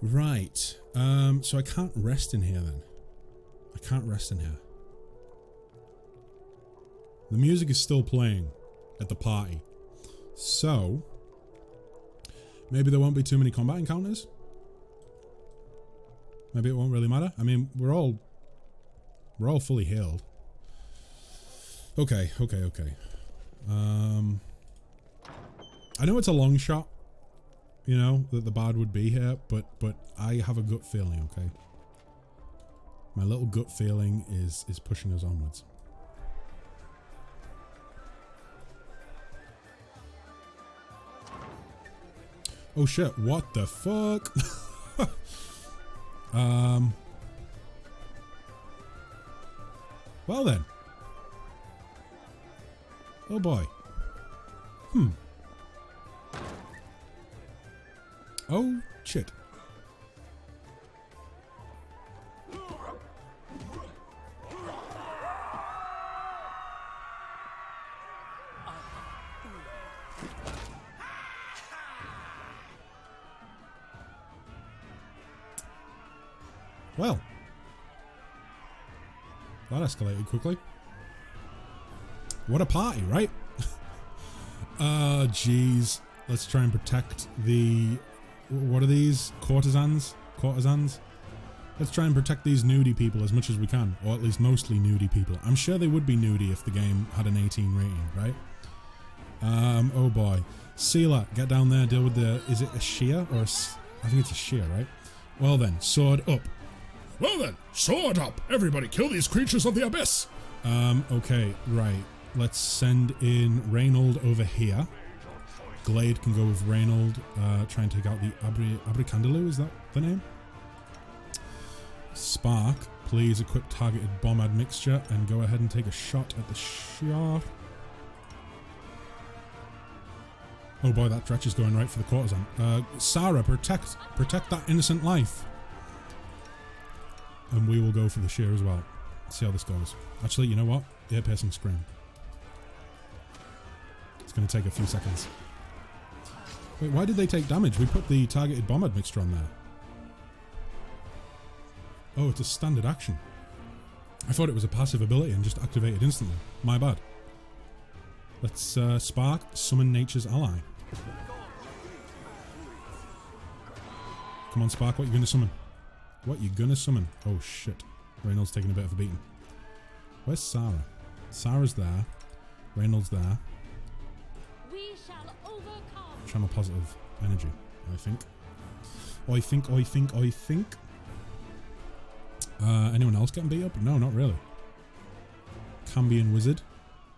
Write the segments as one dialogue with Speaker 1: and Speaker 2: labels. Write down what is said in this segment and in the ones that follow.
Speaker 1: Right. So I can't rest in here then. I can't rest in here. The music is still playing at the party. So maybe there won't be too many combat encounters. Maybe it won't really matter. I mean, we're all fully healed. Okay. I know it's a long shot, you know, that the bard would be here, but I have a gut feeling, okay? My little gut feeling is pushing us onwards. Oh shit, what the fuck? Well then. Oh boy. Oh shit. Well, that escalated quickly. What a party, right? Jeez. Let's try and protect the... What are these? Courtesans? Courtesans? Let's try and protect these nudie people as much as we can. Or at least mostly nudie people. I'm sure they would be nudie if the game had an 18 rating, right? Oh boy. Sealer, get down there, deal with the... Is it a shear? Or a... I think it's a shear, right? Well then, sword up.
Speaker 2: Well then, sword up! Everybody kill these creatures of the abyss!
Speaker 1: Okay, right. Let's send in Reynold over here. Glade can go with Reynold, try and take out the Abricandaloo, is that the name? Spark, please equip targeted bomb admixture and go ahead and take a shot at the shark. Oh boy, that Dretch is going right for the courtesan. Sarah, protect that innocent life. And we will go for the shear as well. Let's see how this goes. Actually, you know what? Ear-piercing scream. It's going to take a few seconds. Wait, why did they take damage? We put the targeted bomb admixture on there. Oh, it's a standard action. I thought it was a passive ability and just activated instantly. My bad. Let's Spark, summon nature's ally. Come on, Spark, what are you going to summon? What you gonna summon? Oh shit. Reynold's taking a bit of a beating. Where's Sarah? Sarah's there. Reynold's there.
Speaker 3: We shall overcome.
Speaker 1: Channel positive energy, I think. I think. Anyone else getting beat up? No, not really. Cambion Wizard.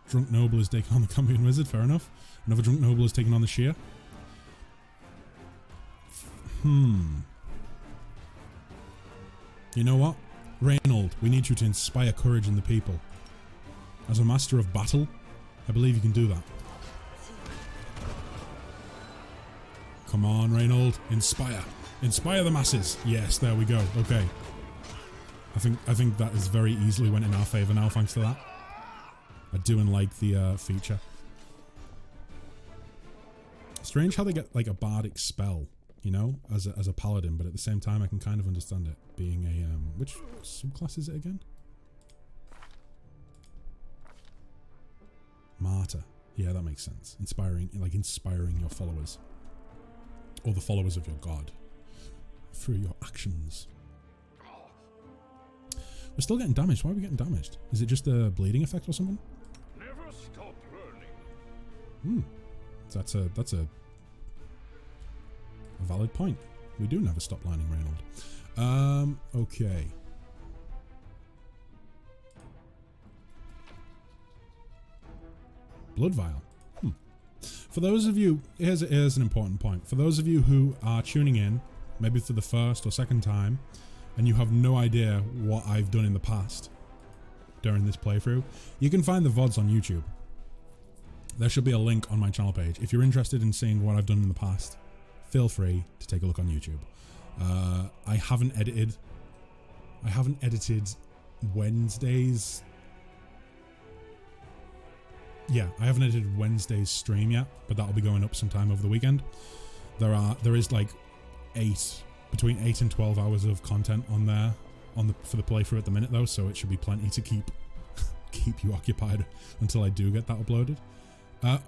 Speaker 1: Drunk Noble is taking on the Cambion Wizard, fair enough. Another Drunk Noble is taking on the Shear. You know what? Reynold, we need you to inspire courage in the people. As a master of battle, I believe you can do that. Come on, Reynold. Inspire. Inspire the masses. Yes, there we go. Okay. I think that is very easily went in our favour now, thanks to that. I do like the feature. Strange how they get like a bardic spell, you know, as a paladin, but at the same time I can kind of understand it being a which subclass is it again? Martyr. Yeah, that makes sense. Inspiring your followers. Or the followers of your god. Through your actions. We're still getting damaged. Why are we getting damaged? Is it just a bleeding effect or something?
Speaker 2: Never stop learning.
Speaker 1: That's a valid point. We do never stop learning, Reynold. Okay. Blood vial. For those of you, here's an important point. For those of you who are tuning in, maybe for the first or second time, and you have no idea what I've done in the past during this playthrough, you can find the VODs on YouTube. There should be a link on my channel page. If you're interested in seeing what I've done in the past, feel free to take a look on YouTube. I haven't edited Wednesday's... Yeah, I haven't edited Wednesday's stream yet, but that'll be going up sometime over the weekend. There is like 8 between 8 and 12 hours of content on there for the playthrough at the minute though, so it should be plenty to keep you occupied until I do get that uploaded.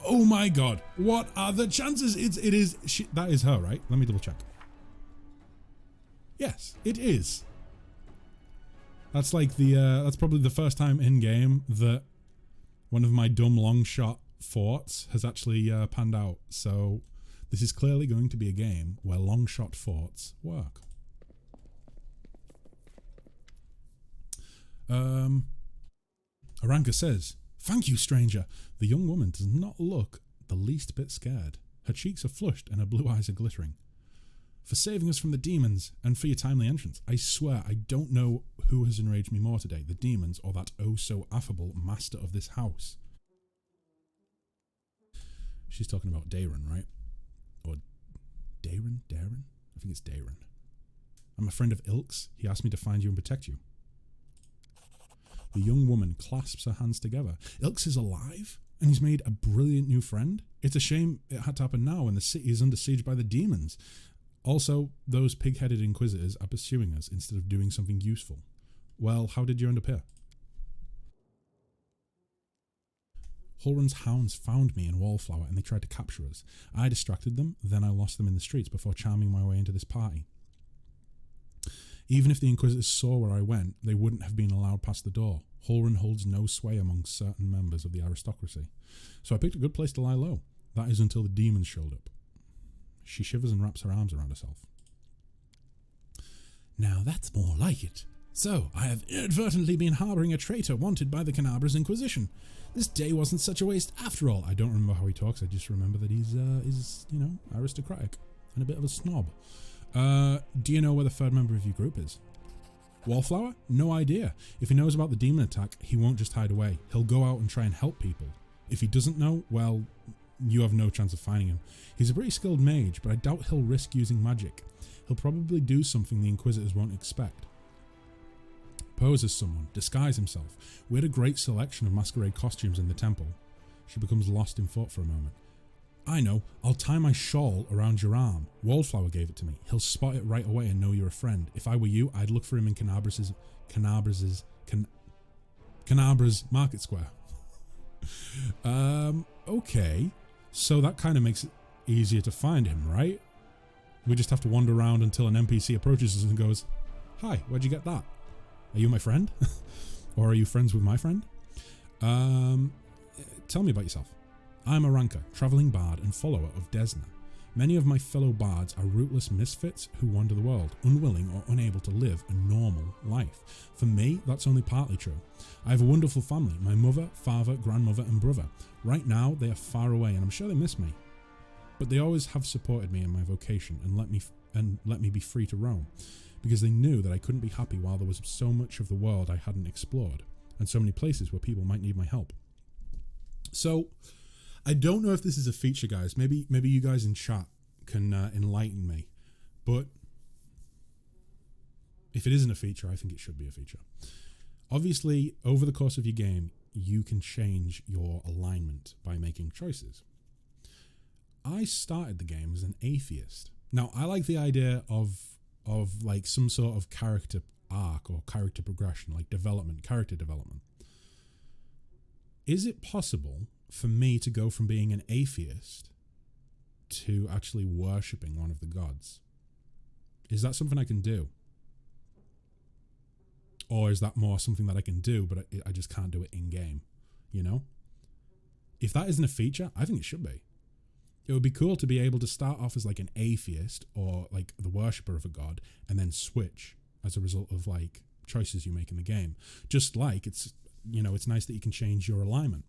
Speaker 1: Oh my god, what are the chances? That is her, right? Let me double check. Yes, it is. That's like that's probably the first time in game that one of my dumb long shot forts has actually panned out. So this is clearly going to be a game where long shot forts work. Aranka says, "Thank you, stranger." The young woman does not look the least bit scared. Her cheeks are flushed and her blue eyes are glittering. "For saving us from the demons and for your timely entrance. I swear I don't know who has enraged me more today, the demons or that oh so affable master of this house." She's talking about Darren, right? Or Darren? I think it's Darren. "I'm a friend of Ilk's. He asked me to find you and protect you." The young woman clasps her hands together. Ilk's is alive? And he's made a brilliant new friend? It's a shame it had to happen now when the city is under siege by the demons. Also, those pig-headed inquisitors are pursuing us instead of doing something useful. Well, how did you end up here? Hulrun's hounds found me in Wallflower and they tried to capture us. I distracted them, then I lost them in the streets before charming my way into this party. Even if the Inquisitors saw where I went, they wouldn't have been allowed past the door. Hulrun holds no sway among certain members of the aristocracy. So I picked a good place to lie low. That is until the demons showed up. She shivers and wraps her arms around herself. "Now that's more like it. So, I have inadvertently been harbouring a traitor wanted by the Canabra's Inquisition. This day wasn't such a waste after all." I don't remember how he talks, I just remember that he's aristocratic and a bit of a snob. Do you know where the third member of your group is?" "Wallflower? No idea. If he knows about the demon attack, he won't just hide away. He'll go out and try and help people. If he doesn't know, well, you have no chance of finding him. He's a pretty skilled mage, but I doubt he'll risk using magic. He'll probably do something the Inquisitors won't expect. Pose as someone, disguise himself. We had a great selection of masquerade costumes in the temple." She becomes lost in thought for a moment. "I know, I'll tie my shawl around your arm. Wallflower gave it to me. He'll spot it right away and know you're a friend. If I were you, I'd look for him in Canabra's market square." Okay. So that kind of makes it easier to find him, right? We just have to wander around until an NPC approaches us and goes, "Hi, where'd you get that? Are you my friend?" Or are you friends with my friend? Tell me about yourself. "I'm Aranka, travelling bard and follower of Desna. Many of my fellow bards are rootless misfits who wander the world, unwilling or unable to live a normal life. For me, that's only partly true. I have a wonderful family, my mother, father, grandmother and brother. Right now, they are far away and I'm sure they miss me. But they always have supported me in my vocation and let me be free to roam, because they knew that I couldn't be happy while there was so much of the world I hadn't explored, and so many places where people might need my help." So, I don't know if this is a feature, guys. Maybe you guys in chat can enlighten me. But if it isn't a feature, I think it should be a feature. Obviously, over the course of your game, you can change your alignment by making choices. I started the game as an atheist. Now, I like the idea of like some sort of character arc or character progression, like character development. Is it possible for me to go from being an atheist to actually worshipping one of the gods? Is that something I can do? Or is that more something that I can do, but I just can't do it in game, you know? If that isn't a feature, I think it should be. It would be cool to be able to start off as like an atheist or like the worshipper of a god and then switch as a result of like choices you make in the game. Just like it's nice that you can change your alignment.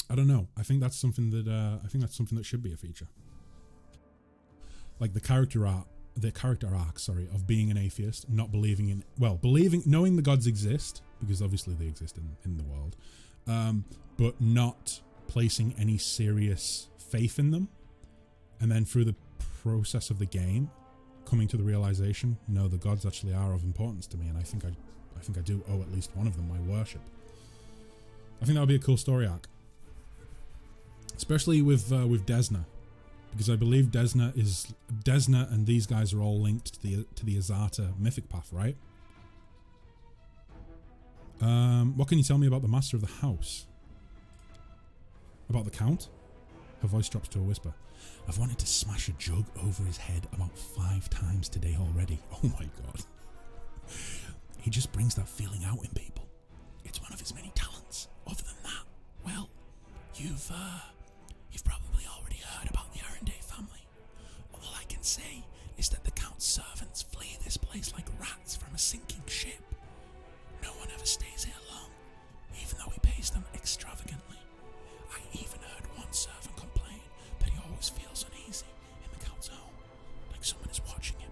Speaker 1: I don't know. I think that's something that should be a feature. Like the character arc, of being an atheist, not knowing the gods exist, because obviously they exist in the world, but not placing any serious faith in them, and then through the process of the game, coming to the realization, no, the gods actually are of importance to me, and I think I do owe at least one of them my worship. I think that would be a cool story arc. Especially with Desna, because I believe Desna and these guys are all linked to the Azata mythic path, right? What can you tell me about the master of the house? About the count? Her voice drops to a whisper. I've wanted to smash a jug over his head about 5 times today already. Oh my god. He just brings that feeling out in people. It's one of his many talents. Other than that, well, you've probably already heard about the Arendelle family. All I can say is that the Count's servants flee this place like rats from a sinking ship. No one ever stays here long, even though he pays them extravagantly. I even heard one servant complain that he always feels uneasy in the Count's home, like someone is watching him,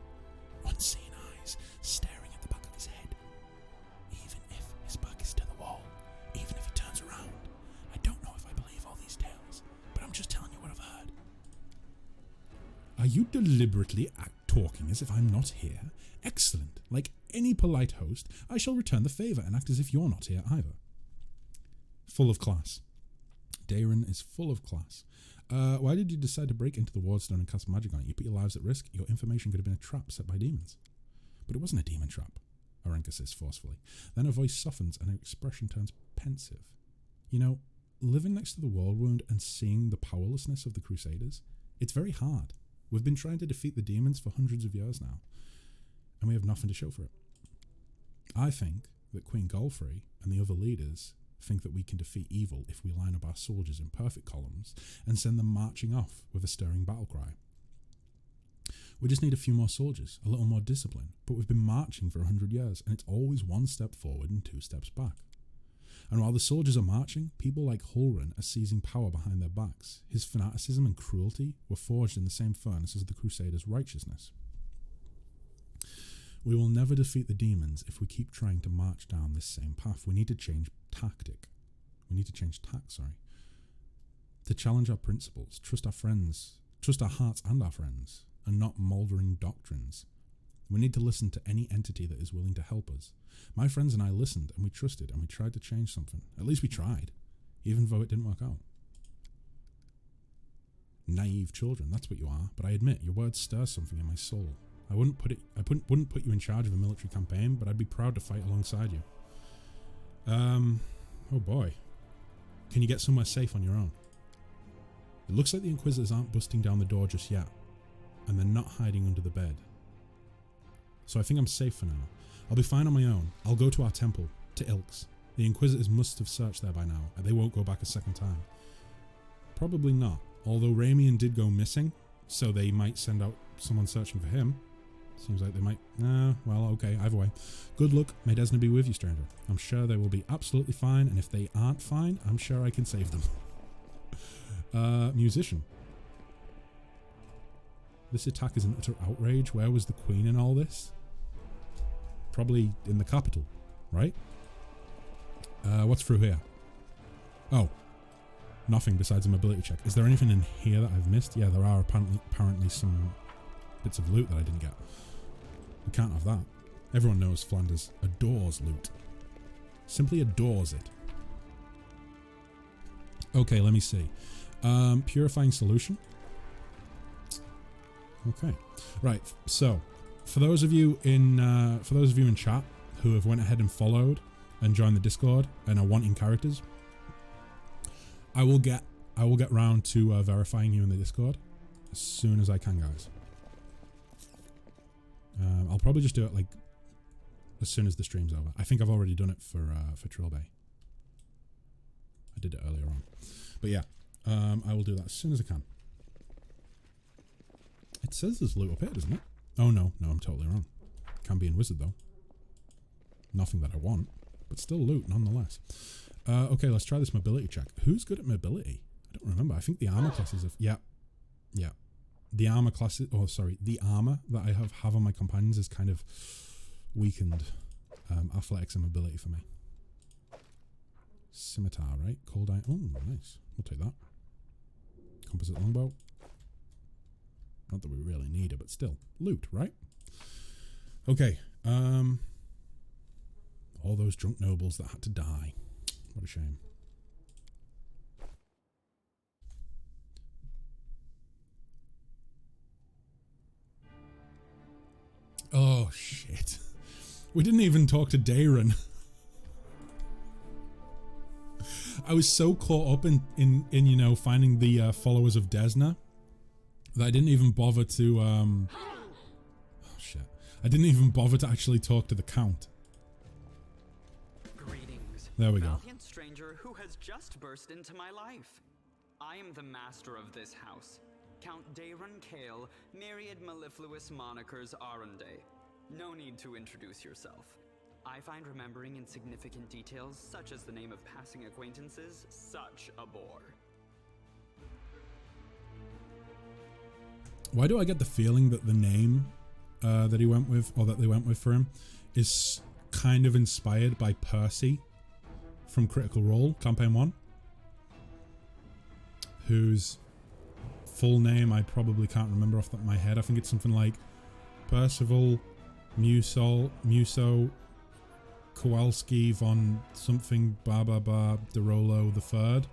Speaker 1: unseen eyes staring at the back of his head. Even if his back is to the wall, even if he turns around. I don't know if I believe all these tales, but I'm just telling you what I've heard. Are you deliberately talking as if I'm not here? Excellent. Like any polite host, I shall return the favour and act as if you're not here either. Full of class. Dayron is full of class. Why did you decide to break into the Wardstone and cast magic on it? You put your lives at risk. Your information could have been a trap set by demons. But it wasn't a demon trap, Arenka says forcefully. Then her voice softens and her expression turns pensive. You know, living next to the Wall Wound and seeing the powerlessness of the Crusaders, it's very hard. We've been trying to defeat the demons for hundreds of years now, and we have nothing to show for it. I think that Queen Golfrey and the other leaders think that we can defeat evil if we line up our soldiers in perfect columns and send them marching off with a stirring battle cry. We just need a few more soldiers, a little more discipline, but we've been marching for 100 years, and it's always 1 step forward and 2 steps back. And while the soldiers are marching, people like Hulrun are seizing power behind their backs. His fanaticism and cruelty were forged in the same furnace as the Crusaders' righteousness. We will never defeat the demons if we keep trying to march down this same path. We need to change tactic. We need to change tack, sorry. To challenge our principles, trust our friends, trust our hearts and our friends, and not mouldering doctrines. We need to listen to any entity that is willing to help us. My friends and I listened, and we trusted, and we tried to change something. At least we tried, even though it didn't work out. Naive children, that's what you are, but I admit, your words stir something in my soul. I wouldn't put you in charge of a military campaign, but I'd be proud to fight alongside you. Oh boy. Can you get somewhere safe on your own? It looks like the Inquisitors aren't busting down the door just yet, and they're not hiding under the bed. So I think I'm safe for now. I'll be fine on my own. I'll go to our temple, to Ilk's. The Inquisitors must have searched there by now, and they won't go back a second time. Probably not, although Ramian did go missing, so they might send out someone searching for him. Seems like they might. Well, okay, either way. Good luck. May Desna be with you, stranger. I'm sure they will be absolutely fine, and if they aren't fine, I'm sure I can save them. Musician. This attack is an utter outrage. Where was the Queen in all this? Probably in the capital, right? What's through here? Oh. Nothing besides a mobility check. Is there anything in here that I've missed? Yeah, there are apparently some bits of loot that I didn't get. We can't have that. Everyone knows Flanders adores loot. Simply adores it. Okay, let me see. Purifying solution. Okay, right. So, for those of you in chat who have went ahead and followed and joined the Discord and are wanting characters, I will get round to verifying you in the Discord as soon as I can, guys. I'll probably just do it like as soon as the stream's over. I think I've already done it for Trilbay. I did it earlier on, but yeah, I will do that as soon as I can. It says there's loot up here, doesn't it? Oh no, I'm totally wrong. Can be in Wizard though. Nothing that I want, but still loot nonetheless. Okay, let's try this mobility check. Who's good at mobility? I don't remember. I think the armor classes have... Yeah. The armor classes... Oh, sorry. The armor that I have on my companions is kind of weakened athletics and mobility for me. Scimitar, right? Cold iron. Oh, nice. We'll take that. Composite longbow. Not that we really need it, but still. Loot, right? Okay. All those drunk nobles that had to die. What a shame. Oh, shit. We didn't even talk to Darren. I was so caught up in you know, finding the followers of Desna that I didn't even bother to, oh, shit. I didn't even bother to actually talk to the Count.
Speaker 4: Greetings,
Speaker 1: there we go.
Speaker 4: valiant stranger who has just burst into my life. I am the master of this house, Count Darren Kale, myriad mellifluous monikers Aronde. No need to introduce yourself. I find remembering insignificant details, such as the name of passing acquaintances, such a bore.
Speaker 1: Why do I get the feeling that the name that he went with, or that they went with for him, is kind of inspired by Percy from Critical Role, Campaign 1? Whose full name I probably can't remember off the top of my head. I think it's something like Percival Muso Kowalski von something DeRollo the Third.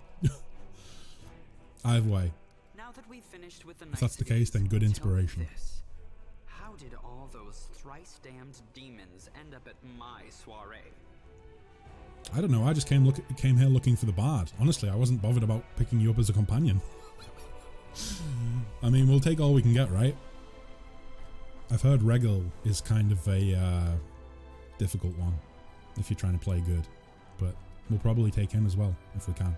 Speaker 1: Either way,
Speaker 4: Now that we've finished with the
Speaker 1: if that's the case, then good inspiration.
Speaker 4: How did all those thrice damned demons end up at my soiree?
Speaker 1: I don't know. I just came here looking for the bard. Honestly, I wasn't bothered about picking you up as a companion. I mean, we'll take all we can get, right? I've heard Regal is kind of a difficult one if you're trying to play good, but we'll probably take him as well if we can.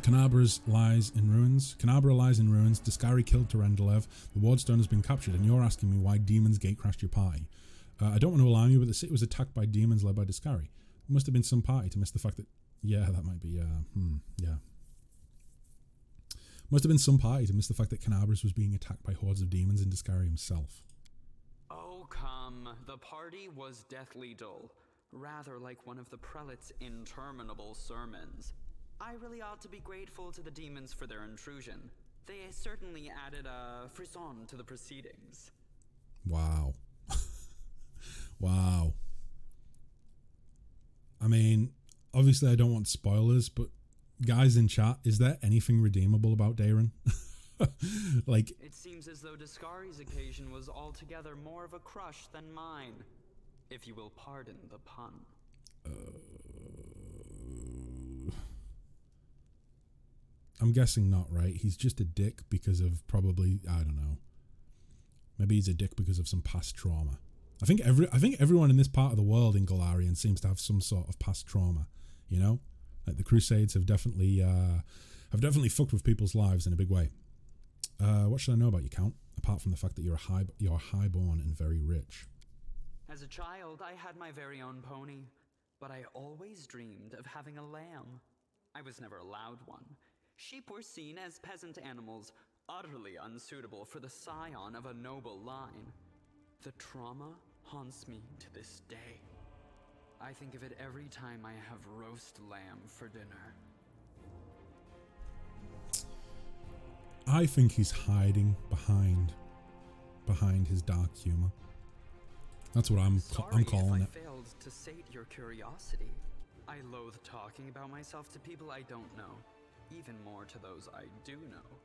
Speaker 1: Canabra lies in ruins. Discari killed Terendelev. The Wardstone has been captured, and you're asking me why demons gatecrashed your party. I don't want to alarm you, but the city was attacked by demons led by Discari. It must have been some party to miss the fact that... Yeah, that might be... yeah. Must have been some party to miss the fact that Canabras was being attacked by hordes of demons and Discari himself.
Speaker 4: Oh come, the party was deathly dull, rather like one of the prelate's interminable sermons. I really ought to be grateful to the demons for their intrusion. They certainly added a frisson to the proceedings.
Speaker 1: Wow. Wow. I mean, obviously I don't want spoilers, but guys in chat, is there anything redeemable about Darren? Like,
Speaker 4: it seems as though Discari's occasion was altogether more of a crush than mine, if you will pardon the pun.
Speaker 1: I'm guessing not, right? He's just a dick because of probably, I don't know. Maybe he's a dick because of some past trauma. I think everyone in this part of the world in Golarion seems to have some sort of past trauma, you know? Like the Crusades have definitely fucked with people's lives in a big way. What should I know about you, Count? Apart from the fact that you're highborn and very rich.
Speaker 4: As a child, I had my very own pony, but I always dreamed of having a lamb. I was never allowed one. Sheep were seen as peasant animals, utterly unsuitable for the scion of a noble line. The trauma haunts me to this day. I think of it every time I have roast lamb for dinner.
Speaker 1: I think he's hiding behind his dark humor. That's what I'm calling it.
Speaker 4: I failed to sate your curiosity. I loathe talking about myself to people I don't know, even more to those I do know.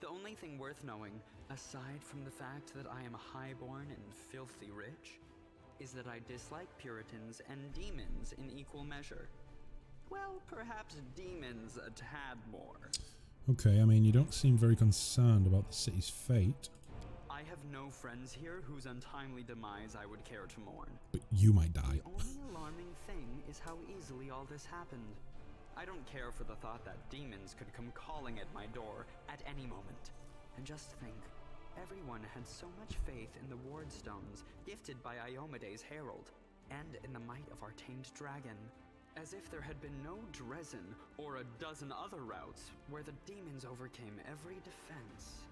Speaker 4: The only thing worth knowing, aside from the fact that I am highborn and filthy rich, is that I dislike Puritans and demons in equal measure. Well, perhaps demons a tad more.
Speaker 1: Okay, I mean, you don't seem very concerned about the city's fate.
Speaker 4: I have no friends here whose untimely demise I would care to mourn.
Speaker 1: But you might die.
Speaker 4: The only alarming thing is how easily all this happened. I don't care for the thought that demons could come calling at my door at any moment. And just think, everyone had so much faith in the Wardstones gifted by Iomede's herald, and in the might of our tamed dragon, as if there had been no Dresden or a dozen other routes where the demons overcame every defense.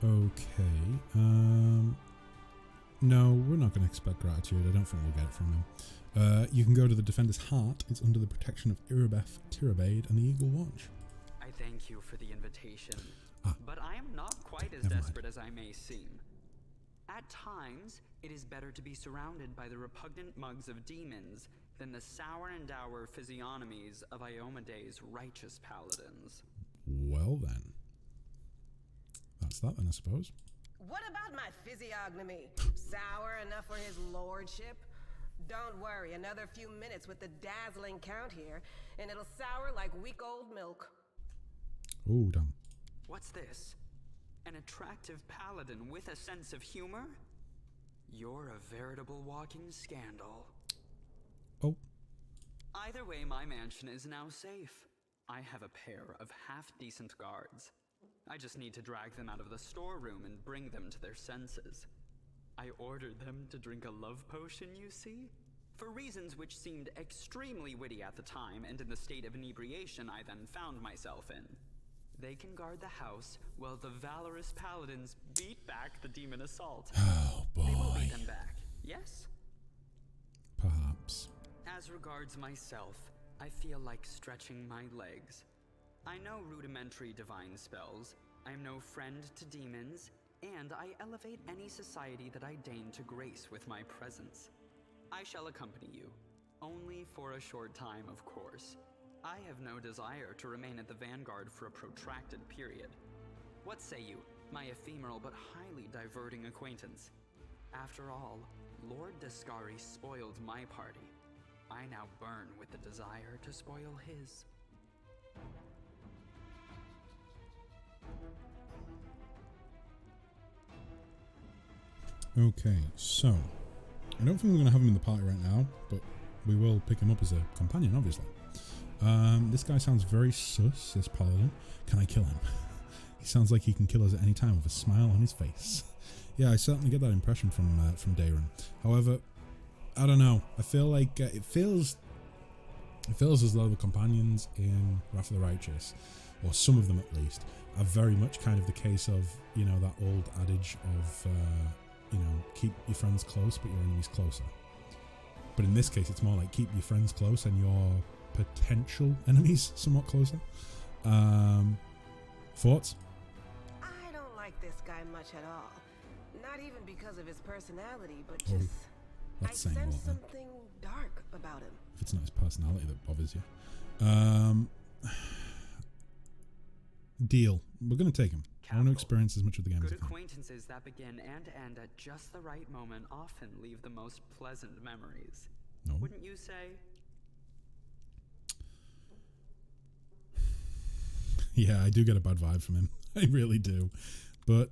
Speaker 1: Okay, no, we're not going to expect gratitude. I don't think we'll get it from him. You can go to the Defender's Heart. It's under the protection of Irabeth, Tirabade, and the Eagle Watch.
Speaker 4: I thank you for the invitation, but I am not quite as
Speaker 1: Never mind.
Speaker 4: desperate as I may seem. At times, it is better to be surrounded by the repugnant mugs of demons than the sour and dour physiognomies of Iomede's righteous paladins.
Speaker 1: Well then. That's that then, I suppose.
Speaker 5: What about my physiognomy? Sour enough for his lordship? Don't worry, another few minutes with the dazzling count here, and it'll sour like week-old milk.
Speaker 1: Oh, damn.
Speaker 4: What's this? An attractive paladin with a sense of humor? You're a veritable walking scandal.
Speaker 1: Oh.
Speaker 4: Either way, my mansion is now safe. I have a pair of half-decent guards. I just need to drag them out of the storeroom and bring them to their senses. I ordered them to drink a love potion, you see? For reasons which seemed extremely witty at the time and in the state of inebriation I then found myself in. They can guard the house while the valorous paladins beat back the demon assault.
Speaker 1: Oh, boy.
Speaker 4: They will beat them back, yes?
Speaker 1: Perhaps.
Speaker 4: As regards myself, I feel like stretching my legs. I know rudimentary divine spells, I am no friend to demons, and I elevate any society that I deign to grace with my presence. I shall accompany you, only for a short time, of course. I have no desire to remain at the vanguard for a protracted period. What say you, my ephemeral but highly diverting acquaintance? After all, Lord Descari spoiled my party. I now burn with the desire to spoil his.
Speaker 1: Okay, so I don't think we're going to have him in the party right now, but we will pick him up as a companion, obviously. This guy sounds very sus, this paladin. Can I kill him? He sounds like he can kill us at any time with a smile on his face. Yeah, I certainly get that impression from Darren. However, I don't know. I feel like it feels as though the companions in Wrath of the Righteous, or some of them at least, are very much kind of the case of, you know, that old adage of, you know, keep your friends close but your enemies closer. But in this case, it's more like keep your friends close and your potential enemies somewhat closer. Thoughts?
Speaker 5: I don't like this guy much at all. Not even because of his personality, but just I
Speaker 1: that's saying a
Speaker 5: sense
Speaker 1: lot, then.
Speaker 5: something dark about him.
Speaker 1: If it's not his personality that bothers you. Deal. We're going to take him. I want to experience as much of the game as I
Speaker 4: Good
Speaker 1: can.
Speaker 4: acquaintances that begin and end at just the right moment often leave the most pleasant memories.
Speaker 1: No.
Speaker 4: Wouldn't you say?
Speaker 1: Yeah, I do get a bad vibe from him. I really do. But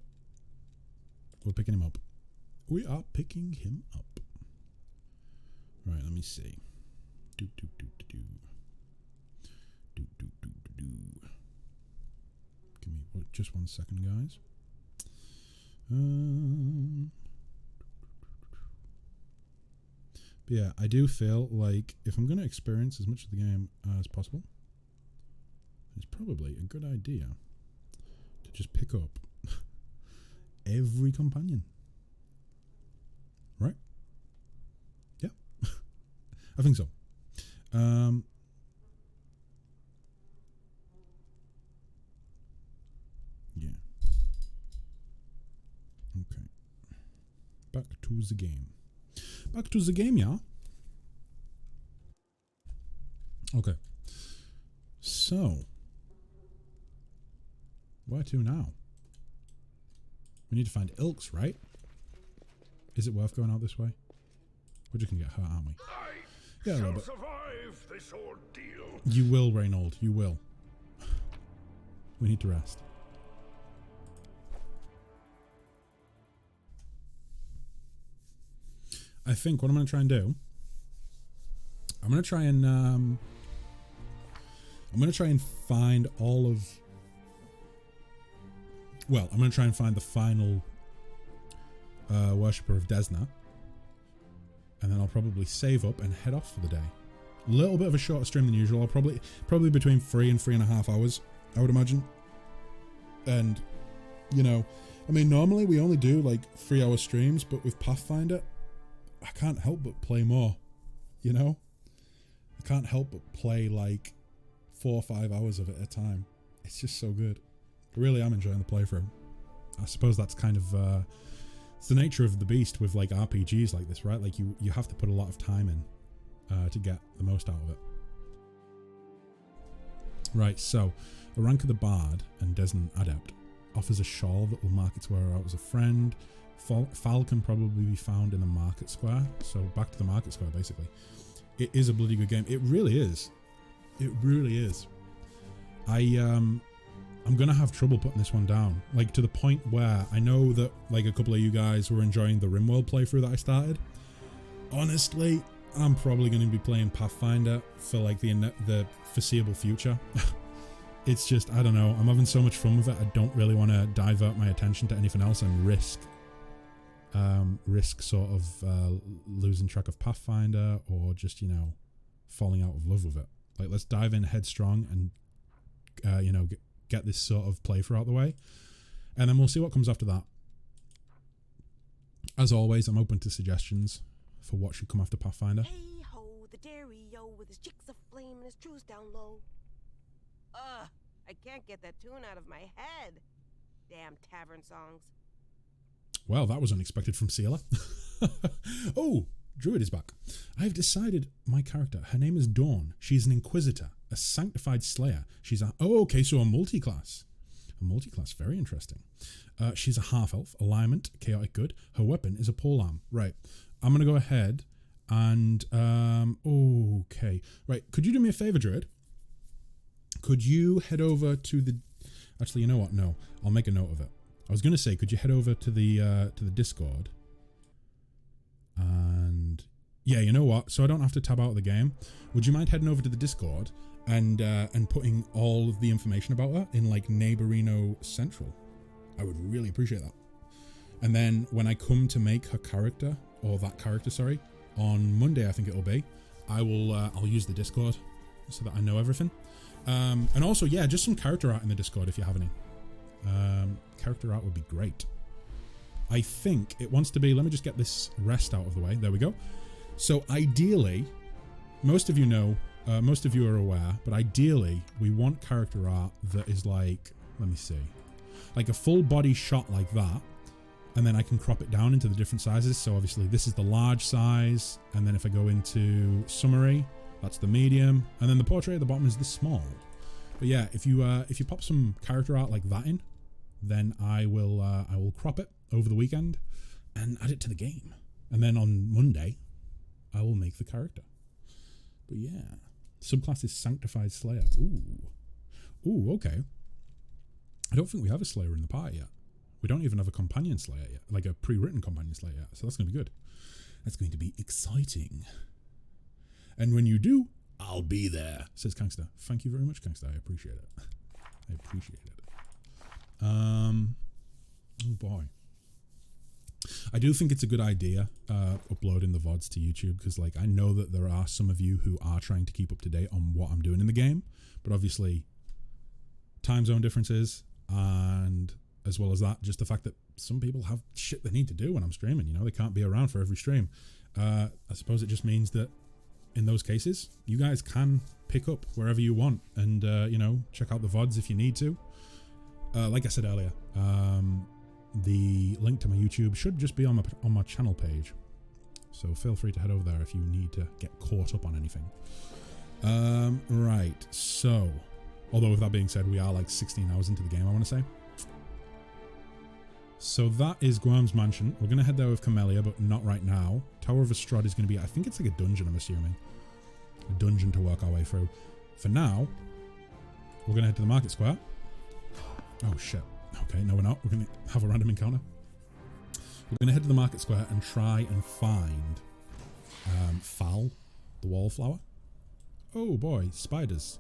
Speaker 1: we're picking him up. We are picking him up. Right, let me see. Do. Give me just 1 second, guys. But yeah, I do feel like if I'm going to experience as much of the game as possible, it's probably a good idea to just pick up every companion. Right? Yeah. I think so. Yeah. Okay. Back to the game. Back to the game, yeah? Okay. So, where to now? We need to find Ilks, right? Is it worth going out this way? We're just going to get hurt, aren't we? Yeah, a little bit.
Speaker 2: Survive this ordeal.
Speaker 1: You will, Reynold. You will. We need to rest. I think what I'm going to try and do, I'm going to try and find all of, well, I'm going to try and find the final worshipper of Desna, and then I'll probably save up and head off for the day. A little bit of a shorter stream than usual. I'll probably between 3 and 3.5 hours, I would imagine. And, you know, I mean, normally we only do like 3-hour streams, but with Pathfinder, I can't help but play more, you know? I can't help but play like 4 or 5 hours of it at a time. It's just so good. I really am enjoying the playthrough. I suppose that's kind of it's the nature of the beast with like RPGs like this, right? Like you have to put a lot of time in to get the most out of it. Right, so The rank of the Bard and Desmond Adept offers a shawl that will mark its wearer out as a friend. Foul can probably be found in the market square. So back to the market square, basically. It is a bloody good game. It really is. It really is. I'm gonna have trouble putting this one down. Like, to the point where I know that like a couple of you guys were enjoying the RimWorld playthrough that I started. Honestly, I'm probably going to be playing Pathfinder for like the foreseeable future. It's just, I don't know, I'm having so much fun with it. I don't really want to divert my attention to anything else and risk sort of losing track of Pathfinder, or just, you know, falling out of love with it. Like, let's dive in headstrong and you know, get this sort of playthrough out the way, and then we'll see what comes after that. As always, I'm open to suggestions for what should come after Pathfinder.
Speaker 5: Hey ho, the dairy yo with his chicks aflame and his truce down low. I can't get that tune out of my head. Damn tavern songs.
Speaker 1: Well, that was unexpected from Sealer. Oh, Druid is back. I've decided my character. Her name is Dawn. She's an Inquisitor, a sanctified slayer. She's a... Oh, okay, so a multi-class. A multi-class, very interesting. She's a half-elf, alignment, chaotic good. Her weapon is a polearm. Right, I'm going to go ahead and... okay. Right, could you do me a favour, Druid? Could you head over to the... Actually, you know what? No, I'll make a note of it. I was going to say, could you head over to the Discord? And yeah, you know what? So I don't have to tab out of the game. Would you mind heading over to the Discord and putting all of the information about her in like Neighborino Central? I would really appreciate that. And then when I come to make her character, or that character, sorry, on Monday, I think it'll be, I'll use the Discord so that I know everything. And also, yeah, just some character art in the Discord if you have any. Character art would be great. I think it wants to be, let me just get this rest out of the way. There we go. So ideally, most of you know, most of you are aware, but ideally we want character art that is like, let me see, like a full body shot like that. And then I can crop it down into the different sizes. So obviously this is the large size. And then if I go into summary, that's the medium. And then the portrait at the bottom is the small. But yeah, if you pop some character art like that in, then I will crop it over the weekend and add it to the game. And then on Monday, I will make the character. But yeah, subclass is Sanctified Slayer. Ooh, okay. I don't think we have a Slayer in the party yet. We don't even have a companion Slayer yet, like a pre-written companion Slayer yet. So that's going to be good. That's going to be exciting. And when you do, I'll be there, says Kangster. Thank you very much, Kangster. I appreciate it. I appreciate it. Oh boy. I do think it's a good idea uploading the VODs to YouTube, because like I know that there are some of you who are trying to keep up to date on what I'm doing in the game, but obviously time zone differences, and as well as that, just the fact that some people have shit they need to do when I'm streaming, you know, they can't be around for every stream. I suppose it just means that in those cases, you guys can pick up wherever you want and, you know, check out the VODs if you need to. Like I said earlier, the link to my YouTube should just be on my channel page. So feel free to head over there if you need to get caught up on anything. Right, so, although with that being said, we are like 16 hours into the game, I want to say. So that is Guam's Mansion. We're going to head there with Camellia, but not right now. Tower of Estrad is going to be, I think it's like a dungeon, I'm assuming. A dungeon to work our way through. For now, we're going to head to the market square. Oh shit. Okay, no we're not. We're going to have a random encounter. We're going to head to the market square and try and find Fal, the wallflower. Oh boy, spiders.